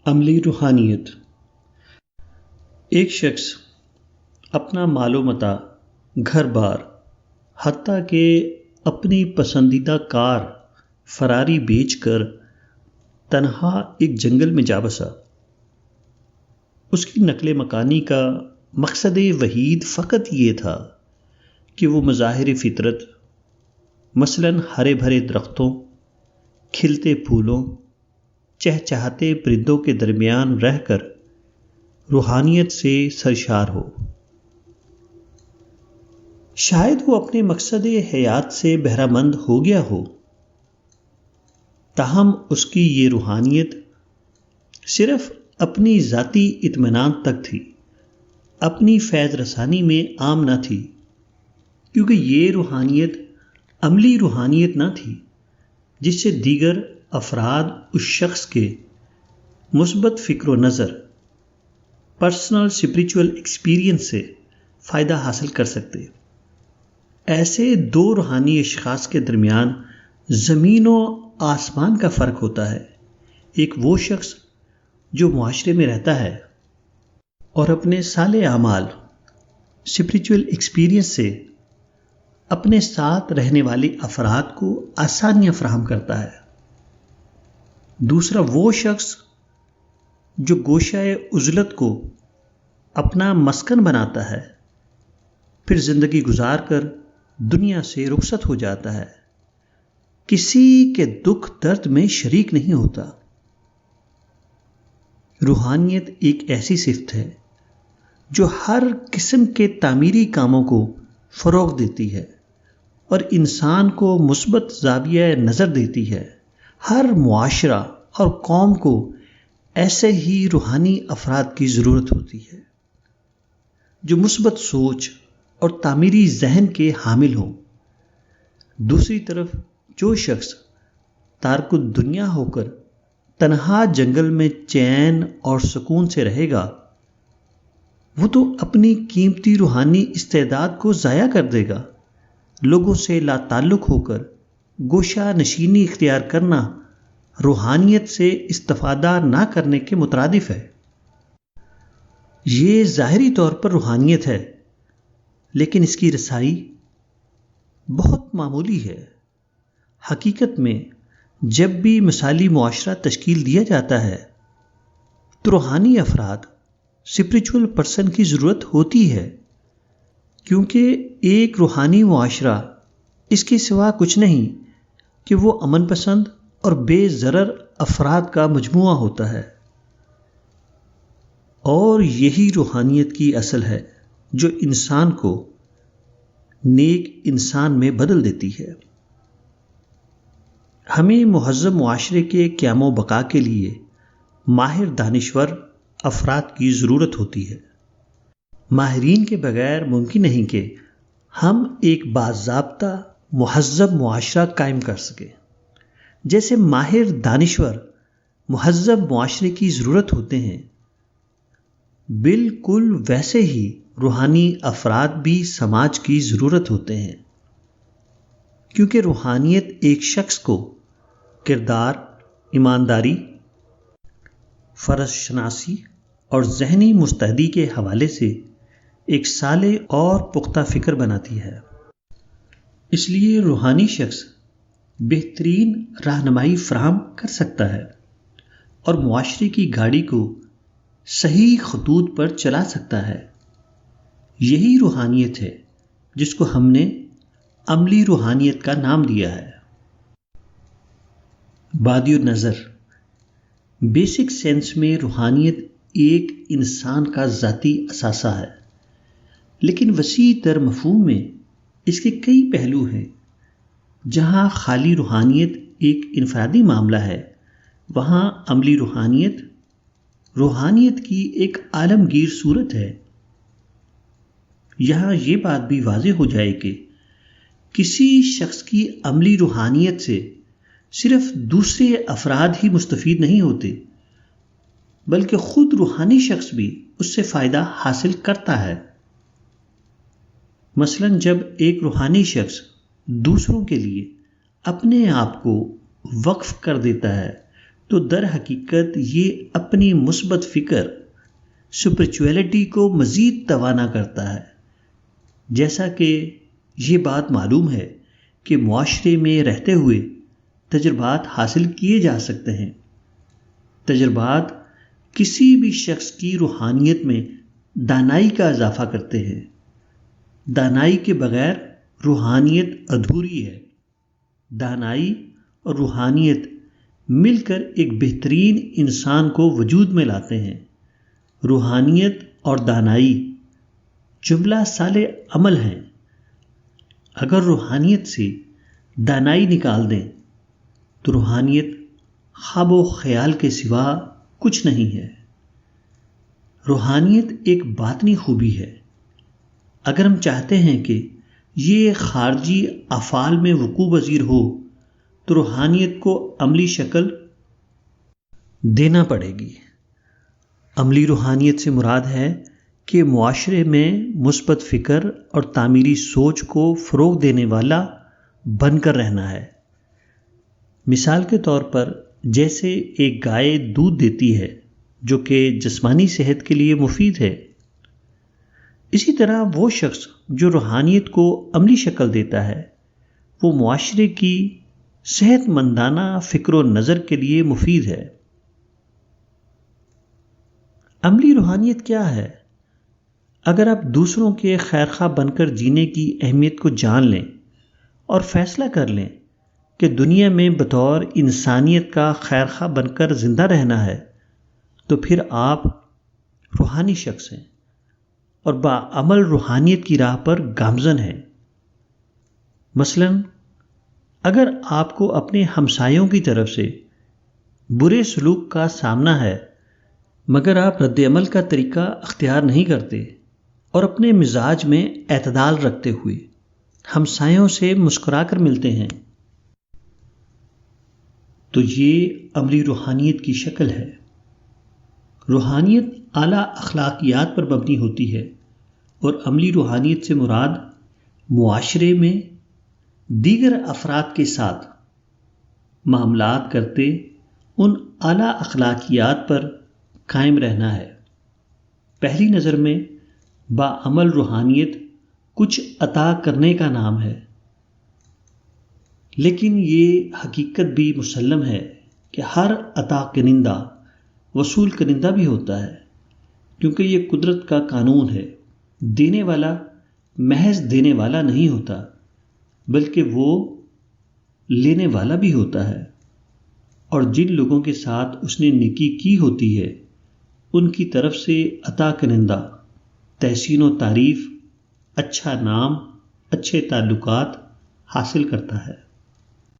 عملی روحانیت۔ ایک شخص اپنا مال و متاع، گھر بار، حتیٰ کہ اپنی پسندیدہ کار فراری بیچ کر تنہا ایک جنگل میں جا بسا۔ اس کی نقل مکانی کا مقصد وحید فقط یہ تھا کہ وہ مظاہر فطرت، مثلاً ہرے بھرے درختوں، کھلتے پھولوں، چہچہاتے پرندوں کے درمیان رہ کر روحانیت سے سرشار ہو۔ شاید وہ اپنے مقصد حیات سے بہرہ مند ہو گیا ہو، تاہم اس کی یہ روحانیت صرف اپنی ذاتی اطمینان تک تھی، اپنی فیض رسانی میں عام نہ تھی، کیونکہ یہ روحانیت عملی روحانیت نہ تھی جس سے دیگر افراد اس شخص کے مثبت فکر و نظر، پرسنل اسپریچول ایکسپیرئنس سے فائدہ حاصل کر سکتے۔ ایسے دو روحانی اشخاص کے درمیان زمین و آسمان کا فرق ہوتا ہے۔ ایک وہ شخص جو معاشرے میں رہتا ہے اور اپنے صالح اعمال، اسپریچول ایکسپیرئنس سے اپنے ساتھ رہنے والے افراد کو آسانیاں فراہم کرتا ہے۔ دوسرا وہ شخص جو گوشہ عزلت کو اپنا مسکن بناتا ہے، پھر زندگی گزار کر دنیا سے رخصت ہو جاتا ہے، کسی کے دکھ درد میں شریک نہیں ہوتا۔ روحانیت ایک ایسی صفت ہے جو ہر قسم کے تعمیری کاموں کو فروغ دیتی ہے اور انسان کو مثبت زاویہ نظر دیتی ہے۔ ہر معاشرہ اور قوم کو ایسے ہی روحانی افراد کی ضرورت ہوتی ہے جو مثبت سوچ اور تعمیری ذہن کے حامل ہوں۔ دوسری طرف جو شخص تارک الدنیا ہو کر تنہا جنگل میں چین اور سکون سے رہے گا، وہ تو اپنی قیمتی روحانی استعداد کو ضائع کر دے گا۔ لوگوں سے لا تعلق ہو کر گوشہ نشینی اختیار کرنا روحانیت سے استفادہ نہ کرنے کے مترادف ہے۔ یہ ظاہری طور پر روحانیت ہے، لیکن اس کی رسائی بہت معمولی ہے۔ حقیقت میں جب بھی مثالی معاشرہ تشکیل دیا جاتا ہے تو روحانی افراد، اسپریچول پرسن کی ضرورت ہوتی ہے، کیونکہ ایک روحانی معاشرہ اس کے سوا کچھ نہیں کہ وہ امن پسند اور بے ضرر افراد کا مجموعہ ہوتا ہے، اور یہی روحانیت کی اصل ہے جو انسان کو نیک انسان میں بدل دیتی ہے۔ ہمیں مہذب معاشرے کے قیام و بقا کے لیے ماہر دانشور افراد کی ضرورت ہوتی ہے۔ ماہرین کے بغیر ممکن نہیں کہ ہم ایک باضابطہ مہذب معاشرہ قائم کر سکیں۔ جیسے ماہر دانشور مہذب معاشرے کی ضرورت ہوتے ہیں، بالکل ویسے ہی روحانی افراد بھی سماج کی ضرورت ہوتے ہیں، کیونکہ روحانیت ایک شخص کو کردار، ایمانداری، فرض شناسی اور ذہنی مستعدی کے حوالے سے ایک صالح اور پختہ فکر بناتی ہے۔ اس لیے روحانی شخص بہترین رہنمائی فراہم کر سکتا ہے اور معاشرے کی گاڑی کو صحیح خطوط پر چلا سکتا ہے۔ یہی روحانیت ہے جس کو ہم نے عملی روحانیت کا نام دیا ہے۔ بادی النظر، بیسک سینس میں روحانیت ایک انسان کا ذاتی اثاثہ ہے، لیکن وسیع تر مفہوم میں اس کے کئی پہلو ہیں۔ جہاں خالی روحانیت ایک انفرادی معاملہ ہے، وہاں عملی روحانیت روحانیت کی ایک عالمگیر صورت ہے۔ یہاں یہ بات بھی واضح ہو جائے کہ کسی شخص کی عملی روحانیت سے صرف دوسرے افراد ہی مستفید نہیں ہوتے، بلکہ خود روحانی شخص بھی اس سے فائدہ حاصل کرتا ہے۔ مثلاً جب ایک روحانی شخص دوسروں کے لیے اپنے آپ کو وقف کر دیتا ہے تو در حقیقت یہ اپنی مثبت فکر اسپرچویلٹی کو مزید توانا کرتا ہے، جیسا کہ یہ بات معلوم ہے کہ معاشرے میں رہتے ہوئے تجربات حاصل کیے جا سکتے ہیں۔ تجربات کسی بھی شخص کی روحانیت میں دانائی کا اضافہ کرتے ہیں۔ دانائی کے بغیر روحانیت ادھوری ہے۔ دانائی اور روحانیت مل کر ایک بہترین انسان کو وجود میں لاتے ہیں۔ روحانیت اور دانائی جملہ سالے عمل ہیں۔ اگر روحانیت سے دانائی نکال دیں تو روحانیت خواب و خیال کے سوا کچھ نہیں ہے۔ روحانیت ایک باطنی خوبی ہے۔ اگر ہم چاہتے ہیں کہ یہ خارجی افعال میں وقوع پذیر ہو تو روحانیت کو عملی شکل دینا پڑے گی۔ عملی روحانیت سے مراد ہے کہ معاشرے میں مثبت فکر اور تعمیری سوچ کو فروغ دینے والا بن کر رہنا ہے۔ مثال کے طور پر جیسے ایک گائے دودھ دیتی ہے جو کہ جسمانی صحت کے لیے مفید ہے، اسی طرح وہ شخص جو روحانیت کو عملی شکل دیتا ہے وہ معاشرے کی صحت مندانہ فکر و نظر کے لیے مفید ہے۔ عملی روحانیت کیا ہے؟ اگر آپ دوسروں کے خیرخواہ بن کر جینے کی اہمیت کو جان لیں اور فیصلہ کر لیں کہ دنیا میں بطور انسانیت کا خیرخواہ بن کر زندہ رہنا ہے، تو پھر آپ روحانی شخص ہیں اور بعمل روحانیت کی راہ پر گامزن ہیں۔ مثلا اگر آپ کو اپنے ہمسایوں کی طرف سے برے سلوک کا سامنا ہے مگر آپ رد عمل کا طریقہ اختیار نہیں کرتے اور اپنے مزاج میں اعتدال رکھتے ہوئے ہمسایوں سے مسکرا کر ملتے ہیں، تو یہ عملی روحانیت کی شکل ہے۔ روحانیت اعلیٰ اخلاقیات پر مبنی ہوتی ہے اور عملی روحانیت سے مراد معاشرے میں دیگر افراد کے ساتھ معاملات کرتے ان اعلیٰ اخلاقیات پر قائم رہنا ہے۔ پہلی نظر میں باعمل روحانیت کچھ عطا کرنے کا نام ہے، لیکن یہ حقیقت بھی مسلم ہے کہ ہر عطا کنندہ وصول کنندہ بھی ہوتا ہے، کیونکہ یہ قدرت کا قانون ہے۔ دینے والا محض دینے والا نہیں ہوتا بلکہ وہ لینے والا بھی ہوتا ہے، اور جن لوگوں کے ساتھ اس نے نیکی کی ہوتی ہے ان کی طرف سے عطا کنندہ تحسین و تعریف، اچھا نام، اچھے تعلقات حاصل کرتا ہے۔